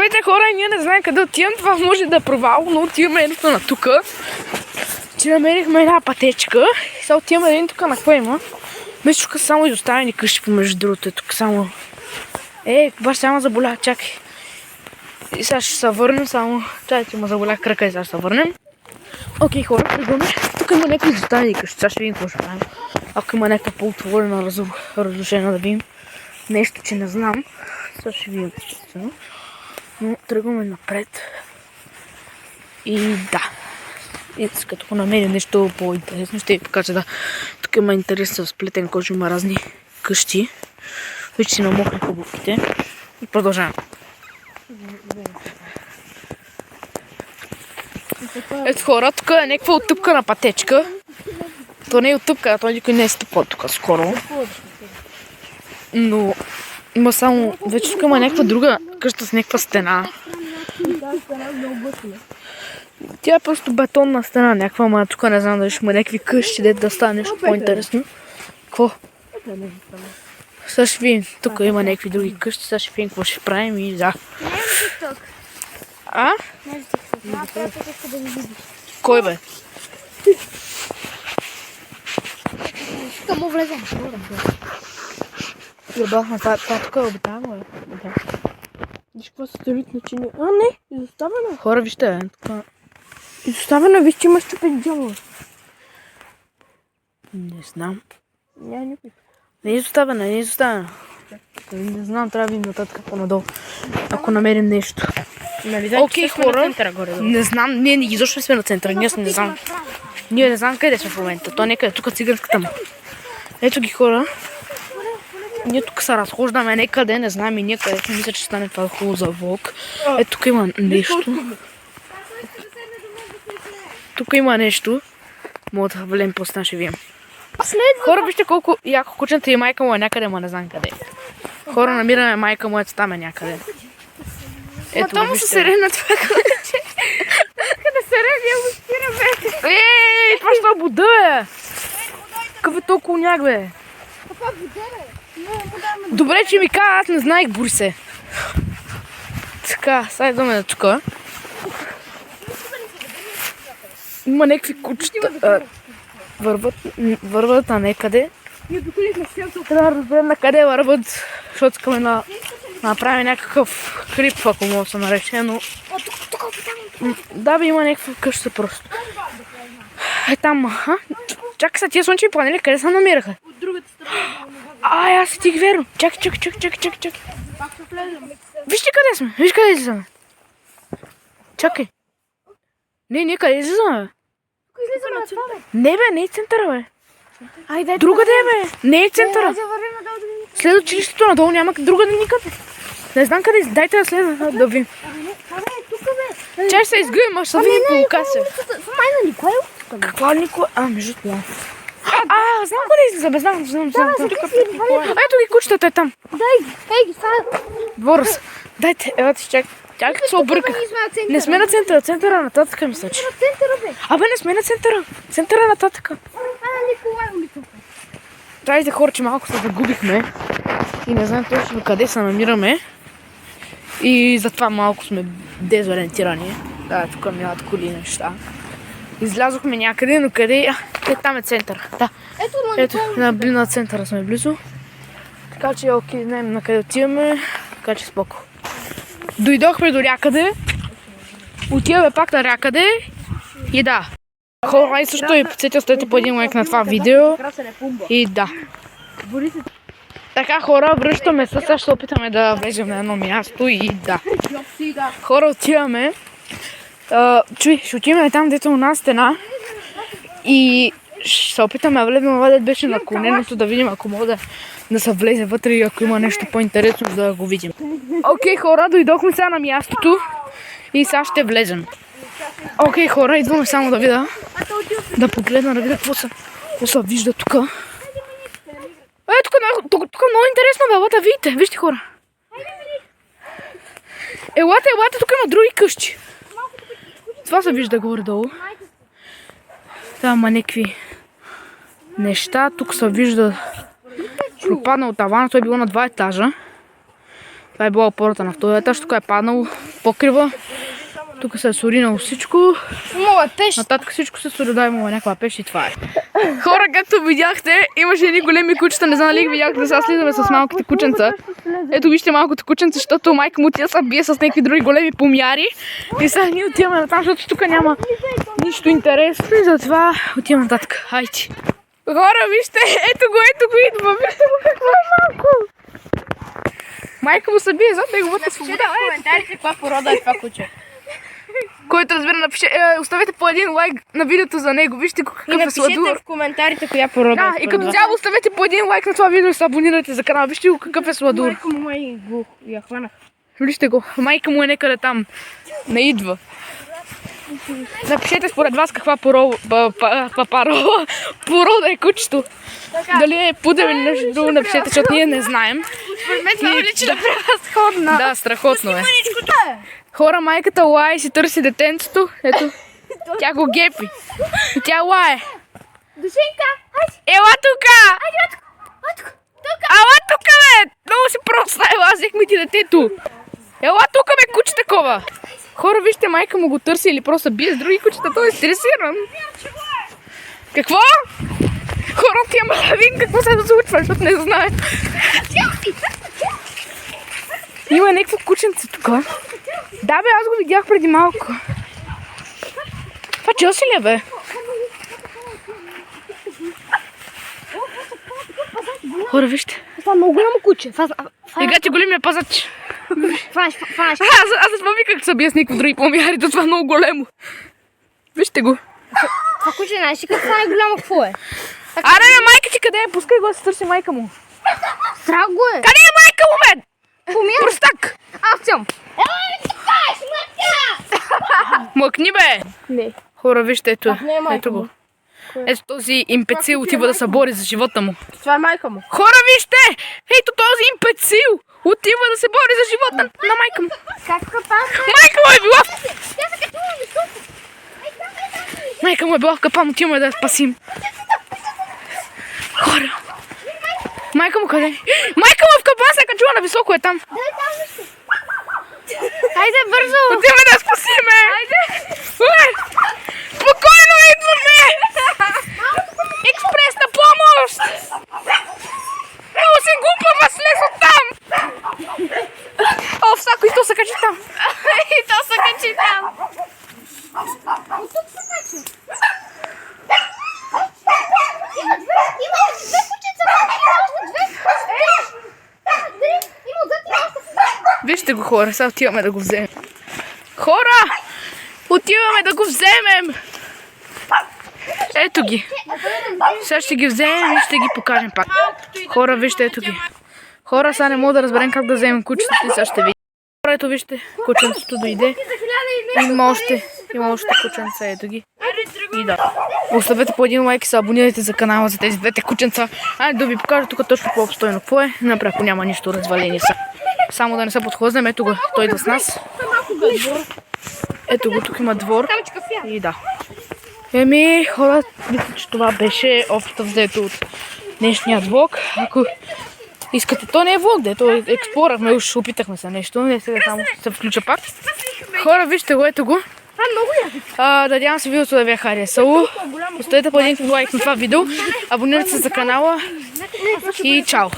Здравейте хора, ние не знаем къде отивам, това може да е провал, но отиваме едното на тука. Че намерихме една пътечка и сега отиваме един тук на какво има. Мисля, тук са само изоставени къщи помежду другото, тук само... баш сега ме заболя, чакай. И сега ще се върнем само... Чакайте, ме заболя крака и сега ще се върнем. Окей хора, тръгваме. Тук има някакви изоставени къщи, сега ще видим какво ще правим. Ако има някаква по-отворена разрушена да видим. Нещо, че не знам. Сега ще видим естествено. Но тръгваме напред. И да. И като намерим нещо по-интересно, ще ви покажа да. Тук има интересен сплетен кожи, има разни къщи. Вече си намокнах обувките. И продължаваме. Ето хора, тук е някаква оттъпкана пътечка. То не е оттъпка, той никой не е стъпал тук скоро. Но има само... Вече тук има някаква друга къща с някаква стена. Тя е просто бетонна стена някаква, ама тук не знам дали ще има някакви къщи, дето да стане нещо по-интересно. Какво? Сега ще видим. Тук има някакви други къщи, сега ще видим какво ще правим и да. А? Кой бе? Тук му влезем. Ебахме, това тук е обитаемо, бе. Виж какво се стелит начини. А, не, изоставено. Хора, вижте, тук. Изоставено, виж, че има щупен дявол. Не знам. Няма никой. Не е изоставено, не е изоставено. Не знам, трябва да видим нататък по-надолу. Ако намерим нещо. Окей, хора. Не знам, ние изобщо не сме на центъра, ние не знам. Ние не знам къде сме в момента. То някъде тук циганската му. Ето ги хора. Ние тук се разхождаме някъде, не знам и ние къде. Мисля, че стане това хубаво за влог. Ето тук има нещо. Тук има нещо. Мога да влезем после ще видим. Хора, вижте колко яко кученца и майка му е някъде, ма не знам къде. Хора, намираме майка му, ето там е някъде. Ето, то му се сере на това куче. Да се реви, го спираме. Ей, това ще буда, бе! Какъв е толкова няк, бе? Каква вода, бе? Добре, че ми каза, аз не знаех, Борисе. Така, сега идваме на тука. Има някакви кучета. Върват на некъде. Ние доколихме селото. Трябва да разберем на къде върват, защото искаме да направим някакъв хрип, ако мога да се нарече, но... Да бе, има някаква къща просто. Е там, аха. Чакай са тия слънчеви панели, къде се намираха? От другата страна. Аз си тих верно. Чакай. Пак се влезем. Вижте къде сме, виж къде излизаме. Чакай. Не, къде излизаме, бе? Излизаме на това, бе. Не бе, не е центъра, бе. Айде, Другаде е, бе. Не е центъра. Айде, вървим надолу да видим. След училището надолу няма другаде никъде. Не знам къде, дайте да следва да видим. Това е тук, бе. Чай се изгъвим, ще видим по локация. Това май на Николай. Каква Николай? Между това. Знам къде излизаме, знам. Ето ги кучетата е там. Дай ги, става. Борис, дайте, елате, чакай. Чакай, се обърках. Не сме на центъра, центъра нататък мисля, че. На центъра, бе. Абе, не сме на центъра. Центъра нататък. Николай улица. Здравейте хора, че малко се загубихме. И не знам точно къде се намираме. И затова малко сме дезориентирани. Да, тук минават коли и неща. Излязохме някъде, но къде? Там е център. Да. Ето, на центъра сме близо. Така че, окей, знаем на къде отиваме. Така че споко. Дойдохме до някъде. Отиваме пак на някъде. И да. Хора, и също и подсетил стоите по един лайк на това видео. И да. Така хора, връщаме се, сега ще се опитаме да влезем на едно място и да. Хора, отиваме. Чуй, ще отиваме там, дето у нас стена. И ще се опитаме да влезем, дето беше наклоненото, да видим ако мога да се влезе вътре и ако има нещо по-интересно да го видим. Окей хора, дойдохме сега на мястото и сега ще влезем. Окей хора, идваме само да видя. Да погледна, да видя какво се вижда тук. Тук много интересно бе, елата, видите, вижте хора. Елата, тук има други къщи. Това се вижда горе-долу. Там има някакви неща, тук се вижда пропаднал таван, той е било на 2 етажа. Това е била опората на втория етаж, тук е паднало покрива. Тук се е соринало всичко. Моя пеш. Нататък всичко се сори, да, имало някаква пеш и това е. Хора, както видяхте, имаше едни големи кучета, не знам ли ги видяхте, да сега слизаме с малките кученца. Ето вижте малкото кученце, защото майка му тя са бие с някакви други големи помяри. И сега ние отиваме натам, защото тук няма нищо интересно и затова отиваме нататък. Хайде. Хора, вижте, ето го идва, вижте го какво е малко. Майка му се бие зад неговата свобода. В коментарите каква порода е това куче. Който разбира, напише, оставете по един лайк на видеото за него. Вижте какъв е сладур. Напишете в коментарите коя порода Да, е. и като цяло оставете по един лайк на това видео и се абонирайте за канала. Вижте го какъв е сладур. Майка му май го я хванах. Вижте го. Майка му е некъде там. Не идва. Напишете според вас каква порода е кучето. Дали е пудел или нещо друго, напишете, защото ние не знаем. Според мен това личи да превъзходна. Да, страхотно е. Хора, майката лае и си търси детенцето. Ето, тя го гепи. И тя лае. Душенка, хайде. Ела тука! Тук. Ела тука, бе! Много си проста, ела, взехме ти детето. Ела тука, бе, куче такова. Хора, вижте, майка му го търси или просто бие с други кучета, той е стресиран. Какво? Хора, отиваме да видим какво се случва, защото не знаем. Има някакво кученце тук. Да, бе, аз го видях преди малко. Това Джоси ли е, бе? Хора, вижте. Това е много голямо куче. Играче големия пазач. Фанаш. Аз не спомни как се бия с някакви други помяри, това е много големо. Вижте го. Това куче, знаеш ли какво е голямо, какво е? Аре, бе, майка ти къде е? Пускай го да се търси майка му. Страх го е. Къде е майка му, бе? Помяр. Простак. Аз съм. Мъкни, бе. Не. Хора, вижте, ето. не е майка Ето му. го. Ето този импецил отива да се бори за живота му. Това е майка му. Хора, вижте! Ето този импецил отива да се бори за живота на майка му. Как там? Майка му е била в... Тя се качува високо. Майка му е била в капан, отиваме да я спасим. Хора. Майка му къде? Майка му е в капан, се е качува на високо, е там. Хайде, бързо. Отиваме да я спасиме. Хайде. Спокойно идваме. Експресна помощ. Много си глупава, слез от там. О, всяко и то се качи там. И то се качи там. Има две кучица. Вижте го, хора, сега отиваме да го вземем. Хора! Отиваме да го вземем! Ето ги. Сега ще ги вземем и ще ги покажем пак. Хора, вижте, ето ги. Хора, сега не мога да разберем как да вземем кучетата и сега ще видим. Хора, ето вижте, кученцето дойде. Има още кученца, ето ги. И да. Оставете по един лайк и се абонирайте за канала за тези двете кученца. Айде да ви покажа тук точно по-обстойно какво е. Напред, ако няма нищо развалени са. Само да не се подхлъзнем, ето го, той идва с нас. Ето го, тук има двор. И да. Еми, хора, мисля, че това беше общо взето от днешния влог. Ако искате, то не е влог, дето експлорахме, уж опитахме се нещо, не сега само ще се включа пак. Хора, вижте го, ето го. Надявам се видеото да ви е харесало. Оставете по един лайк на това видео, абонирайте се за канала и чао!